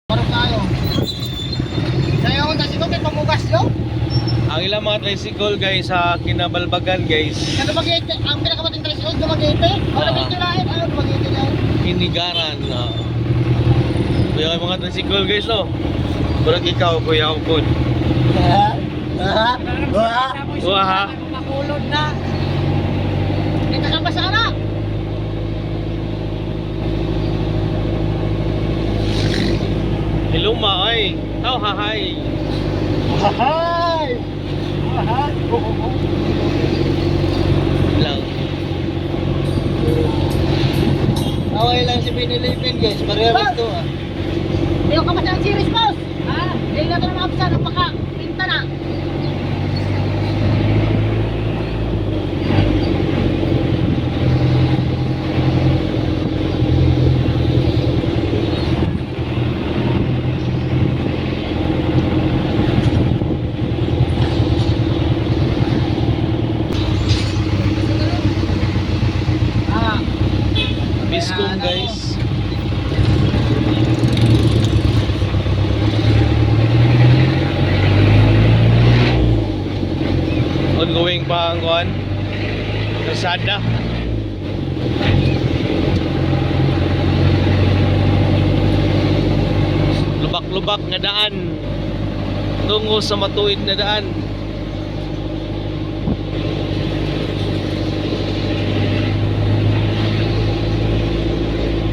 Parang tayo. Kaya ako kasi ito, may pamugas yun. Ang ilang mga tricycle guys sa Kinabalbagan guys. Sa Dumaguete, ang pinakamating tricycle, Dumaguete. O, Dumaguete lahat. Ano, Dumaguete lang. Inigaran. Kuya kayo mga tricycle guys no. Kurang ikaw kuya ako po. Wah ha. Makulod na. Ito ka ba sa anak? Hello ma ay. Tao hahay. Hahay! Hahay! Lang. Okay lang si Pinilipin guys, parehas to ah. Hindi ko kamasya ang series boss! Ha? Hindi na ito na makapisa ng pinta na. Biscom guys. Ongoing pa ang kuan. Kalsada. Lubak-lubak nga daan tungo sa matuid na daan.